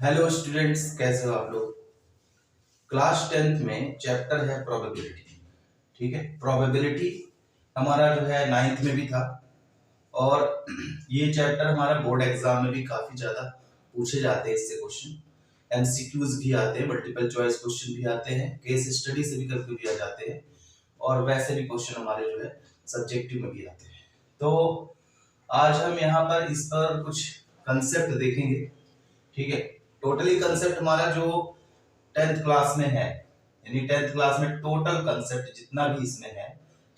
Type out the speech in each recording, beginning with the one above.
Hello students, कैसे हो आप लोग। क्लास 10th में चैप्टर है प्रोबेबिलिटी। ठीक है, प्रोबेबिलिटी हमारा जो है 9th में भी था और ये चैप्टर हमारा बोर्ड एग्जाम में भी काफी ज्यादा पूछे जाते हैं। इससे क्वेश्चन एमसीक्यूज भी आते हैं, मल्टीपल चॉइस क्वेश्चन भी आते हैं, केस स्टडी से भी कभी भी आ जाते हैं और वैसे भी क्वेश्चन हमारे जो है सब्जेक्टिव में भी आते हैं। तो आज हम यहाँ पर इस पर कुछ कंसेप्ट देखेंगे। ठीक है, टोटली कंसेप्ट हमारा जो 10th क्लास में है, यानी 10th क्लास में टोटल कंसेप्ट जितना भी इसमें है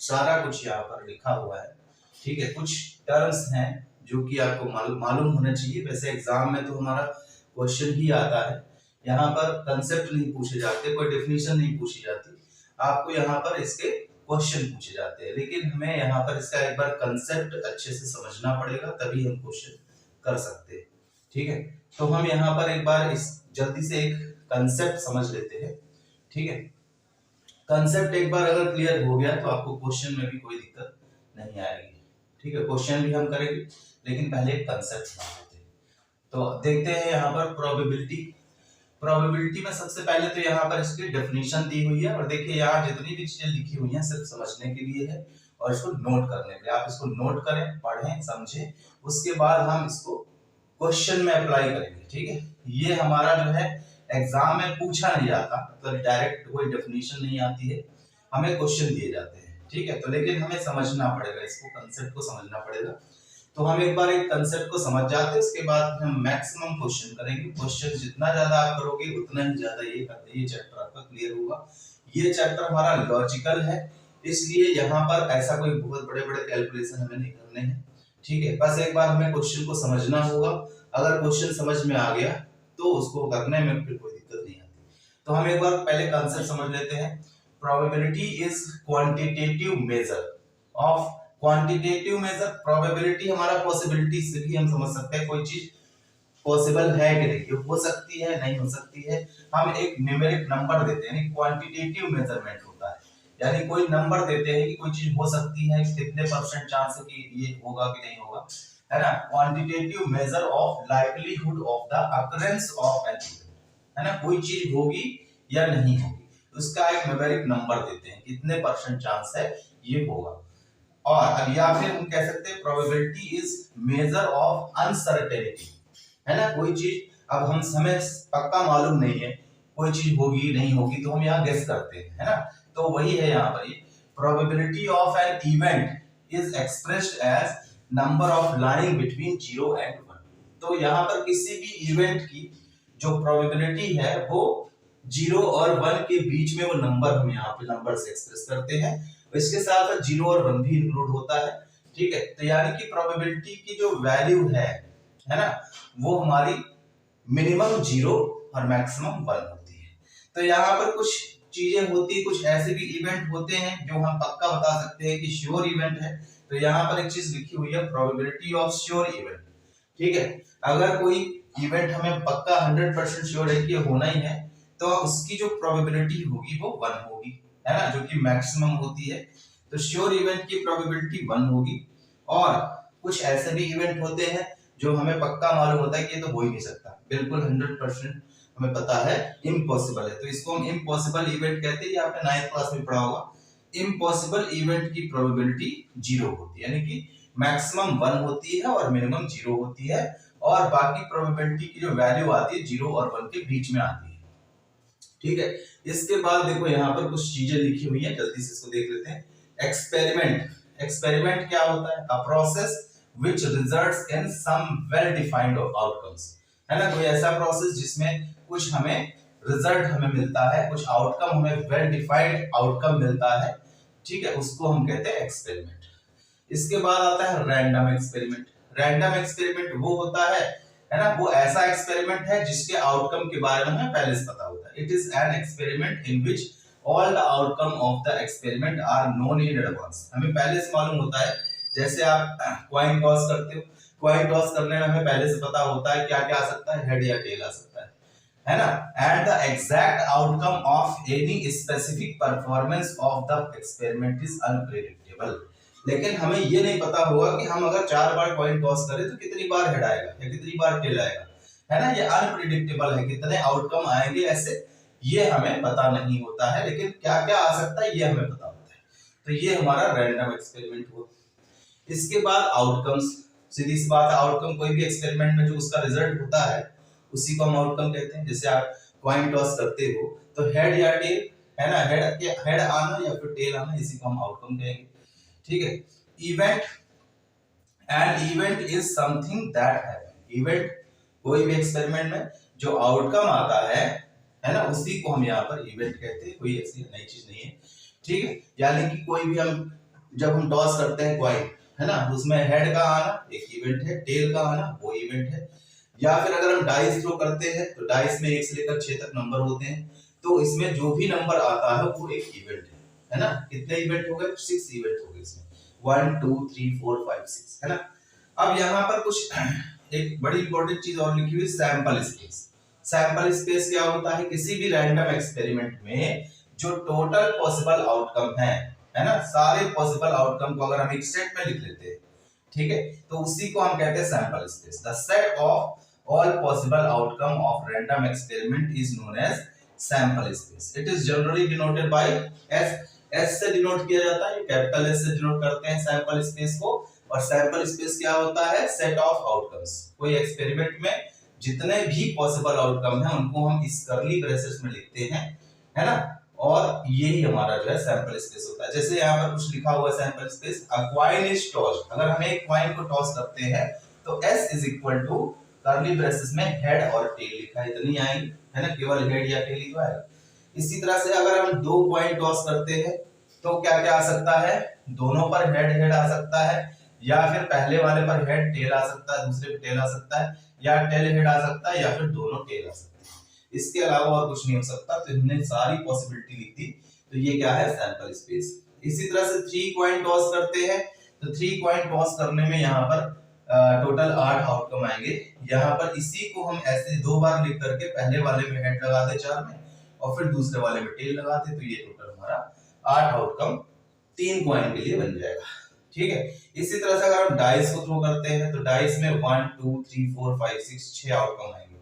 सारा कुछ यहाँ पर लिखा हुआ है। ठीक है, कुछ टर्म्स हैं जो कि आपको मालूम होना चाहिए। वैसे एग्जाम में तो हमारा क्वेश्चन ही आता है, यहाँ पर कंसेप्ट नहीं पूछे जाते, कोई डेफिनेशन नहीं पूछी जाती, आपको यहाँ पर इसके क्वेश्चन पूछे जाते हैं। लेकिन हमें यहाँ पर इसका एक बार कंसेप्ट अच्छे से समझना पड़ेगा, तभी हम क्वेश्चन कर सकते हैं। ठीक है, तो हम यहाँ पर एक बार इस जल्दी से एक कंसेप्ट समझ लेते हैं। ठीक है, कंसेप्ट एक बार अगर क्लियर हो गया तो आपको क्वेश्चन में भी कोई दिक्कत नहीं आएगी। ठीक है, क्वेश्चन भी हम करेंगे लेकिन पहले एक कंसेप्ट समझ लेते हैं। तो देखते हैं यहाँ पर प्रोबेबिलिटी। प्रोबेबिलिटी में सबसे पहले तो यहाँ पर इसकी डेफिनेशन दी हुई है और देखिए यहाँ जितनी भी चीजें लिखी हुई हैं सिर्फ समझने के लिए है और इसको नोट करने के लिए। आप इसको नोट करें, पढ़ें, समझें, उसके बाद हम इसको क्वेश्चन में अप्लाई करेंगे। ठीक है, ये हमारा जो है एग्जाम में पूछा नहीं जाता, तो डायरेक्ट कोई डेफिनेशन नहीं आती है, हमें क्वेश्चन दिए जाते हैं। ठीक है, तो लेकिन हमें समझना पड़ेगा, इसको कंसेप्ट को समझना पड़ेगा। तो हम एक बार एक कंसेप्ट को समझ जाते हैं, उसके बाद हम मैक्सिमम क्वेश्चन करेंगे। क्वेश्चन जितना ज्यादा आप करोगे उतना ही ज्यादा ये चैप्टर आपका क्लियर होगा। ये चैप्टर हमारा लॉजिकल है, इसलिए यहाँ पर ऐसा कोई बहुत बड़े बड़े कैलकुलेशन हमें नहीं करने हैं। ठीक है, बस एक बार हमें क्वेश्चन को समझना होगा। अगर क्वेश्चन समझ में आ गया तो उसको करने में फिर कोई दिक्कत नहीं आती। तो हम एक बार पहले कंसेप्ट समझ लेते हैं। Probability is quantitative measure of quantitative measure. Probability हमारा पॉसिबिलिटी से भी हम समझ सकते हैं कोई चीज पॉसिबल है कि नहीं, ये हो सकती है, नहीं हो सकती है। हम एक न्यूमेरिक नंबर देते हैं, यानी क्वांटिटेटिव मेजरमेंट होता है, यानी कोई नंबर देते हैं कि कोई चीज हो सकती है, कितने परसेंट चांस है कि ये होगा कि नहीं होगा, है ना। Quantitative measure of livelihood of the occurrence of an event, है ना, कोई चीज होगी या नहीं होगी, उसका एक न्यूमेरिक नंबर देते हैं, कितने परसेंट चांस है ये होगा। और अब या फिर हम कह सकते हैं probability is measure of uncertainty, है ना। कोई चीज अब हम हमें पक्का मालूम नहीं है, कोई चीज होगी नहीं होगी, तो हम यहाँ गेस करते हैं, है ना। तो वही है यहाँ पर, ये probability of an event is expressed as number of lying between 0 and 1। तो यहाँ पर किसी भी इवेंट की जो प्रोबेबिलिटी है वो 0 और 1 के बीच में वो नंबर हम यहाँ पे नंबर से एक्सप्रेस करते हैं। इसके साथ 0 और 1 भी इंक्लूड होता है। ठीक है, तो यानी कि प्रोबेबिलिटी की जो वैल्यू है ना, वो हमारी मिनिमम 0 और मैक्सिमम 1 होती है। तो यहाँ पर कुछ चीजें होती, कुछ ऐसे भी इवेंट होते हैं जो हम पक्का बता सकते हैं कि श्योर इवेंट है। तो यहाँ पर एक चीज लिखी हुई है, प्रोबेबिलिटी ऑफ श्योर इवेंट। ठीक है, अगर कोई इवेंट हमें पक्का 100% श्योर है कि होना ही है, तो उसकी जो प्रोबेबिलिटी होगी वो 1 होगी, है ना, जो कि मैक्सिमम होती है। तो श्योर इवेंट की प्रोबेबिलिटी 1 होगी। और कुछ ऐसे भी इवेंट होते हैं जो हमें पक्का मालूम होता है कि ये तो हो ही नहीं सकता, बिल्कुल 100% हमें पता है इम्पॉसिबल है, तो इसको हम इम्पॉसिबल इवेंट कहते हैं। ये आपने 9th क्लास में पढ़ा होगा। इम्पॉसिबल इवेंट की प्रोबेबिलिटी 0 होती है, यानी कि मैक्सिमम 1 होती है और मिनिमम 0 होती है, और बाकी प्रोबेबिलिटी की जो वैल्यू आती है 0 और 1 के बीच में आती है। ठीक है, इसके बाद देखो यहाँ पर कुछ चीजें लिखी हुई हैं, जल्दी से इसको देख लेते हैं। एक्सपेरिमेंट, एक्सपेरिमेंट क्या होता है? A process which results in some well defined outcomes, है ना, कोई ऐसा प्रोसेस जिसमें कुछ हमें रिजल्ट हमें मिलता है, कुछ आउटकम हमें वेल डिफाइंड आउटकम मिलता है। ठीक है, उसको हम कहते हैं एक्सपेरिमेंट। इसके बाद आता है रैंडम एक्सपेरिमेंट। रैंडम एक्सपेरिमेंट वो होता है ना, वो ऐसा एक्सपेरिमेंट है जिसके आउटकम के बारे में हमें पहले से पता होता है। It is an experiment in which all the outcome of the experiment are known in advance. हमें पहले से मालूम होता है, जैसे आप कॉइन टॉस करते हो, कॉइन टॉस करने में हमें पहले से पता होता है क्या क्या आ सकता है, हेड या टेल आ सकता है ना। And the exact outcome of any specific performance of the experiment is unpredictable. लेकिन हमें ये नहीं पता होगा कि हम अगर 4 बार कॉइन टॉस करें तो कितनी बार हेड आएगा या कितनी बार टेल आएगा, है ना, ये अनप्रिडिक्टेबल है, कितने आउटकम आएंगे ऐसे ये हमें पता नहीं होता है, लेकिन क्या क्या आ सकता है ये हमें पता होता है। तो ये हमारा रैंडम एक्सपेरिमेंट हुआ। इसके बाद आउटकम्स, सीधी सी बात है, आउटकम कोई भी एक्सपेरिमेंट में जो उसका रिजल्ट होता है उसी को हम आउटकम कहते हैं। जैसे आप कॉइन टॉस करते हो तो हेड या टेल, है ना, हेड आना या फिर टेल आना, इसी को हम आउटकम कहेंगे। ठीक है। Event, and event is something that happen. Event कोई भी एक्सपेरिमेंट में जो आउटकम आता है ना, उसी को हम यहाँ पर इवेंट कहते हैं, कोई ऐसी नई चीज नहीं है। ठीक है। यानी कि कोई भी हम जब हम टॉस करते हैं कॉइन, है ना, उसमें हेड का आना एक इवेंट है, टेल का आना वो इवेंट है। या फिर अगर हम डाइस थ्रो करते हैं तो डाइस में 1 से लेकर 6 तक नंबर होते हैं, तो इसमें जो भी नंबर आता है वो एक इवेंट है ना। कितने इवेंट हो गए? 6 इवेंट हो गए इसमें, 1 2 3 4 5 6, है ना। अब यहाँ पर कुछ एक बड़ी इंपॉर्टेंट चीज और लिखी हुई, सैंपल स्पेस। सैंपल स्पेस क्या होता है? किसी भी रैंडम एक्सपेरिमेंट में जो टोटल पॉसिबल आउटकम है ना, सारे पॉसिबल आउटकम को अगर हम एक सेट में लिख लेते हैं, ठीक है, तो उसी को हम कहते हैं sample space. The set of all possible outcome of random experiment is known as sample space. It is generally denoted by S. S से डिनोट किया जाता है, कैपिटल एस से डिनोट करते हैं सैंपल स्पेस को। और सैंपल स्पेस क्या होता है? Set of outcomes. कोई एक्सपेरिमेंट में जितने भी पॉसिबल आउटकम है उनको हम इस कर्ली ब्रेसेस में लिखते हैं, है ना, और यही हमारा जो है सैंपल स्पेस होता है। जैसे यहाँ पर कुछ लिखा हुआ है sample space, a coin is tossed. अगर हम एक कॉइन को टॉस करते हैं तो s is equal to curly braces में हेड और टेल लिखा है, इतनी आएगी, है ना, केवल हेड या टेल ही तो आएगा। इसी तरह से अगर हम 2 कॉइन टॉस करते हैं तो क्या क्या आ सकता है? दोनों पर हेड हेड आ सकता है, या फिर पहले वाले पर हेड टेल आ सकता है, दूसरे पे टेल आ सकता है, या टेल हेड आ सकता है, या फिर दोनों टेल आ सकते हैं। इसके अलावा और कुछ नहीं हो सकता। तो हमने सारी पॉसिबिलिटी लिख दी, तो ये क्या है? Sample space. इसी तरह से 3 कॉइन टॉस करते हैं तो 3 कॉइन टॉस करने में यहाँ पर टोटल 8 आउटकम आएंगे। यहाँ पर इसी को हम ऐसे 2 बार लिख करके पहले वाले में हेड लगा दे 4 में, और फिर दूसरे वाले में टेल लगा दे, तो ये टोटल हमारा 8 आउटकम 3 कॉइन के लिए बन जाएगा। ठीक है। इसी तरह से अगर हम डाइस को थ्रो करते हैं तो डाइस में 1 2 3 4 5 6 6 आउटकम आएंगे।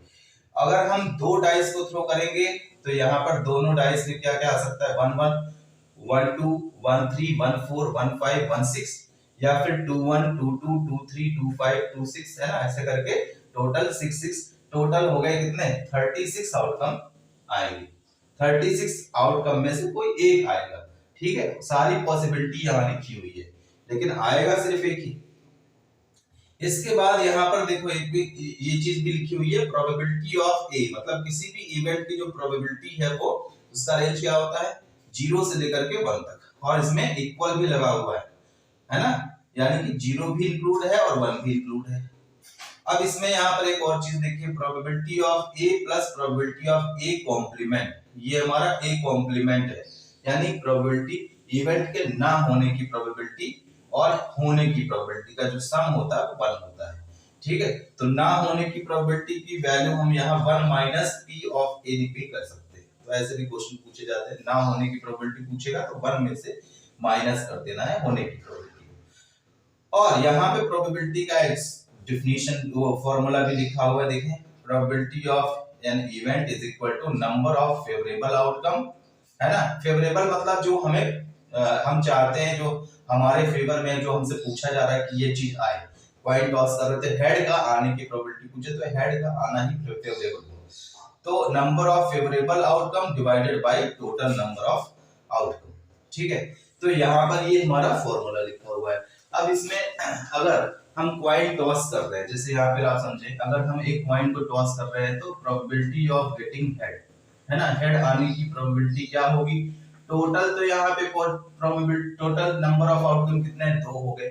अगर हम 2 डाइस को थ्रो करेंगे तो यहाँ पर दोनों डाइस में क्या क्या आ सकता है? 1 1 1 2 1 3 1 4 1 5 1 6, या फिर 2 1 2 2 2 3 2 5 2 6, है ना, ऐसे करके टोटल 6 6। टोटल हो गए कितने? 36 आउटकम आएंगे। 36 आउटकम में से कोई एक आएगा। ठीक है। सारी पॉसिबिलिटी यहाँ लिखी हुई है, लेकिन आएगा सिर्फ एक ही। इसके बाद यहाँ पर देखो एक भी ये चीज भी लिखी हुई है, प्रोबेबिलिटी ऑफ ए, मतलब किसी भी इवेंट की जो प्रोबेबिलिटी है वो उसका रेंज क्या होता है? 0 से लेकर के 1 तक, और इसमें इक्वल भी लगा हुआ है ना, यानी कि 0 भी इंक्लूड है और 1 भी इंक्लूड है। अब इसमें यहाँ पर एक और चीज देखिए, probability of A plus probability of A complement. ये हमारा ए कॉम्प्लीमेंट है, यानी प्रोबेबिलिटी इवेंट के ना होने की प्रोबेबिलिटी और होने की प्रोबेबिलिटी का जो सम होता है वो 1 होता है। ठीक है। तो ना होने की प्रोबेबिलिटी की वैल्यू हम यहाँ 1 माइनस पी ऑफ ए भी कर सकते हैं। तो ऐसे भी क्वेश्चन पूछे जाते हैं, ना होने की प्रोबेबिलिटी पूछेगा तो 1 में से माइनस कर देना है होने की प्रोबेबिलिटी। और यहाँ पे प्रोबेबिलिटी का एक डेफिनेशन वो फॉर्मूला भी लिखा हुआ है, देखें, probability of an event is equal to number of favourable outcome, है ना। फेवरेबल मतलब जो हमें हम चाहते हैं, जो हमारे फेवर में, जो हमसे पूछा जा रहा है कि ये चीज आए। कॉइन टॉस कर रहे थे, हेड का आने की प्रोबेबिलिटी पूछे तो हेड का आना ही फेवरेबल हो, तो number of favourable outcome divided by total number of outcome. ठीक है। तो यहाँ पर ये हमारा फॉर्मूला लिखा हुआ है। अब इसमें अगर हम कॉइन टॉस कर रहे हैं, जैसे यहाँ पे आप समझे, अगर हम एक कॉइन को टॉस कर रहे हैं तो प्रोबेबिलिटी ऑफ गेटिंग हेड, है ना, हेड आने की प्रोबेबिलिटी क्या होगी? टोटल तो यहाँ पे probability, total number of outcome कितने हैं? 2 हो गए,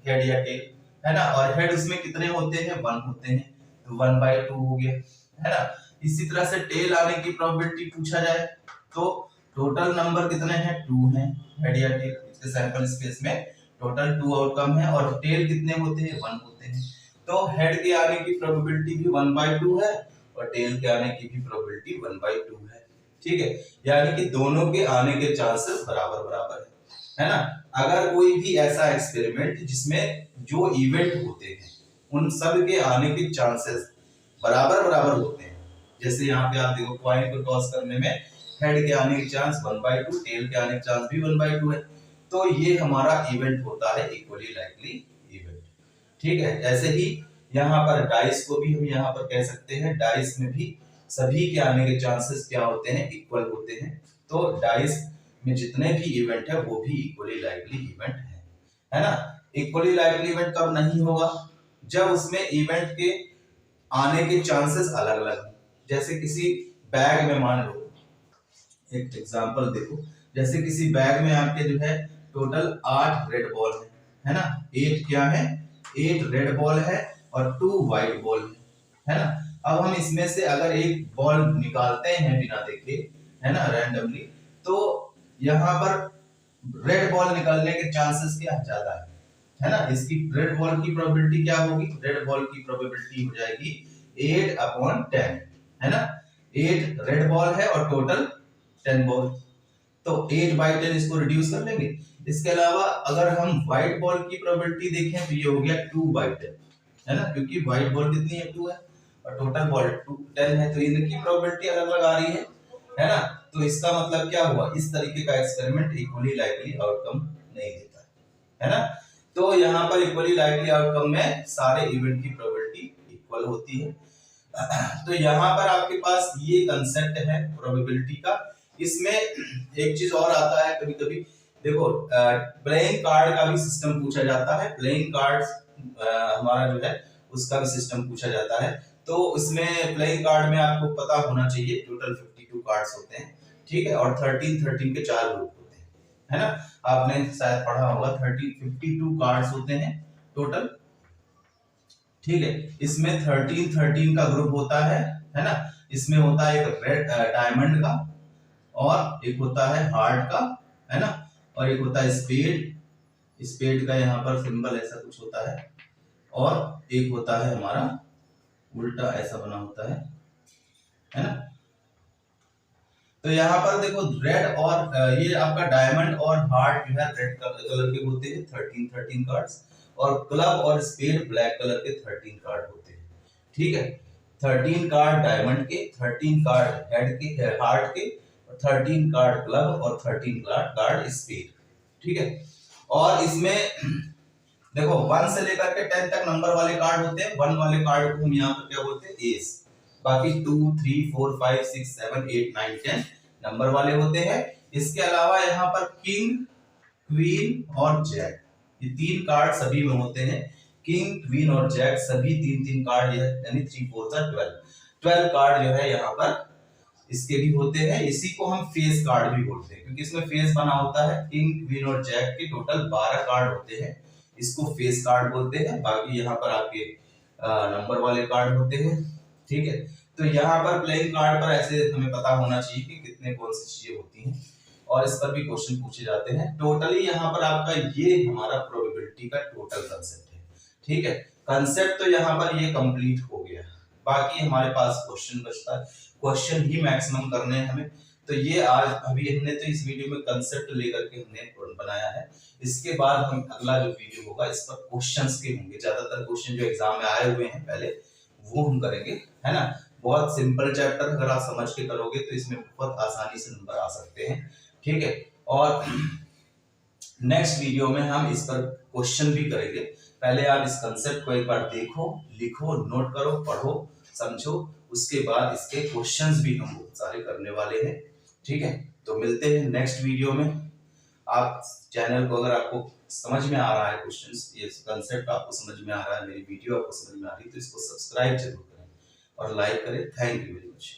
हेड या टेल, है ना, और हेड उसमें कितने होते हैं? 1 होते हैं, तो 1/2 हो गया, है ना। इसी तरह से टेल आने की प्रोबेबिलिटी पूछा जाए तो टोटल नंबर कितने हैं? 2 हैं, हेड या टेल। इसके सैंपल स्पेस में टोटल 2 आउटकम है, और टेल कितने होते हैं? 1 होते हैं। तो हेड के आने की प्रोबेबिलिटी भी 1/2 है, और टेल के आने की भी प्रोबेबिलिटी 1/2 है। ठीक है। यानी कि दोनों के आने के चांसेस बराबर बराबर है ना। अगर कोई भी ऐसा एक्सपेरिमेंट जिसमें जो इवेंट होते हैं उन सब के आने के चांसेस बराबर बराबर होते हैं। जैसे यहाँ पे आप देखो कॉइन को टॉस करने में हेड के आने के चांस 1/2, टेल के आने के चांस भी 1/2 है। तो ये हमारा इवेंट होता है इक्वली लाइकली इवेंट। ठीक है, ऐसे ही यहाँ पर डाइस को भी हम यहाँ पर कह सकते हैं, डाइस में भी सभी के आने के चांसेस क्या होते हैं, इक्वल होते हैं। तो डाइस में जितने भी इवेंट है वो भी इक्वली लाइकली इवेंट है ना। इक्वली लाइकली इवेंट कब नहीं होगा, जब उसमें इवेंट के आने के चांसेस अलग अलग हैं। जैसे किसी बैग में मान लो, एक एग्जांपल देखो, जैसे किसी बैग में आपके जो है टोटल 8 रेड बॉल है ना। 8 क्या है, 8 रेड बॉल है और 2 व्हाइट बॉल है ना। अब हम इसमें से अगर एक बॉल निकालते हैं बिना देखे, है ना, रैंडमली, तो यहाँ पर रेड बॉल निकलने के चांसेस क्या ज्यादा है ना। इसकी रेड बॉल की प्रोबेबिलिटी क्या होगी, रेड बॉल की प्रोबेबिलिटी हो जाएगी 8/10 है ना। 8 रेड बॉल है और टोटल 10 बॉल, तो 8/10 इसको रिड्यूस कर लेंगे। इसके अलावा अगर हम व्हाइट बॉल की प्रोबेबिलिटी देखें तो ये हो गया 2/10 है ना, क्योंकि व्हाइट बॉल कितनी है, 2 है और टोटल बॉल 10 है, तो इनकी प्रोबेबिलिटी अलग अलग आ रही है ना। तो इसका मतलब क्या हुआ, इस तरीके का एक्सपेरिमेंट इक्वली लाइकली आउटकम नहीं देता है ना। तो यहाँ पर इक्वली लाइकली आउटकम में सारे इवेंट की प्रोबेबिलिटी इक्वल होती है। तो यहाँ पर आपके पास ये कंसेप्ट है प्रोबेबिलिटी का। इसमें एक चीज और आता है, कभी कभी देखो प्लेइंग कार्ड का भी सिस्टम पूछा जाता है। प्लेइंग कार्ड हमारा जो है उसका भी सिस्टम पूछा जाता है। तो इसमें प्लेइंग कार्ड में आपको पता होना चाहिए टोटल 52 कार्ड्स होते हैं, ठीक है, और 13 के 4 ग्रुप होते हैं, है ना। आपने शायद पढ़ा होगा 52 कार्ड्स होते हैं टोटल, ठीक है। इसमें 13 का ग्रुप होता है ना। इसमें होता है एक रेड डायमंड का, और एक होता है हार्ट का, है ना, और एक होता है स्पेड। स्पेड का यहाँ पर सिंबल ऐसा कुछ होता है, और एक होता है हमारा उल्टा ऐसा बना होता है ना। तो यहाँ पर देखो रेड और ये आपका डायमंड और हार्ट जो है रेड कलर के होते हैं 13 कार्ड्स, और क्लब और स्पेड ब्लैक कलर के 13 कार्ड होते हैं, ठीक है। 13 कार्ड डायमंड के, 13 कार्ड हेड के, हार्ट के, 13 कार्ड क्लब और 13 कार्ड स्पेड, ठीक है। और इसमें देखो 1 से लेकर के 10 तक नंबर वाले कार्ड होते हैं। 1 वाले कार्ड को हम यहाँ पर क्या बोलते हैं, एस। बाकी 2, 3, 4, 5, 6, 7, 8, 9, 10 नंबर वाले होते हैं। इसके अलावा यहाँ पर किंग, क्वीन और जैक, ये 3 कार्ड सभी में होते हैं। किंग, क्वीन और जैक सभी 3 कार्ड, यानी 3, 4, 12 कार्ड जो है यहाँ पर इसके भी होते हैं। इसी को हम फेस कार्ड भी बोलते हैं, क्योंकि इसमें फेस बना होता है। किंग, क्वीन और जैक के टोटल 12 कार्ड होते हैं, इसको फेस कार्ड बोलते हैं। बाकी यहाँ पर आपके नंबर वाले कार्ड होते हैं, ठीक है। तो यहाँ पर प्लेइंग कार्ड पर ऐसे हमें पता होना चाहिए कि कितने कौन सी चीजें होती हैं, और इस पर भी क्वेश्चन पूछे जाते हैं। टोटली यहाँ पर आपका ये हमारा प्रोबेबिलिटी का टोटल कंसेप्ट है, ठीक है। कंसेप्ट तो यहाँ पर ये कंप्लीट हो गया, बाकी हमारे पास क्वेश्चन बचता है। क्वेश्चन ही मैक्सिमम करने हैं हमें। तो ये आज अभी हमने तो इस वीडियो में कंसेप्ट लेकर के हमने बनाया है। इसके बाद हम अगला जो वीडियो होगा इस पर क्वेश्चंस के होंगे। ज्यादातर क्वेश्चन जो एग्जाम में आए हुए हैं पहले वो हम करेंगे, है ना। बहुत सिंपल चैप्टर, अगर आप समझ के करोगे तो इसमें बहुत आसानी से नंबर आ सकते हैं, ठीक है। और नेक्स्ट वीडियो में हम इस पर क्वेश्चन भी करेंगे। पहले आप इस कंसेप्ट को एक बार देखो, लिखो, नोट करो, पढ़ो, समझो। उसके बाद इसके क्वेश्चंस भी हम बहुत सारे करने वाले हैं, ठीक है। तो मिलते हैं नेक्स्ट वीडियो में। आप चैनल को, अगर आपको समझ में आ रहा है क्वेश्चंस, ये कंसेप्ट आपको समझ में आ रहा है, मेरी वीडियो आपको समझ में आ रही है, तो इसको सब्सक्राइब जरूर करें और लाइक करें। Thank you very much.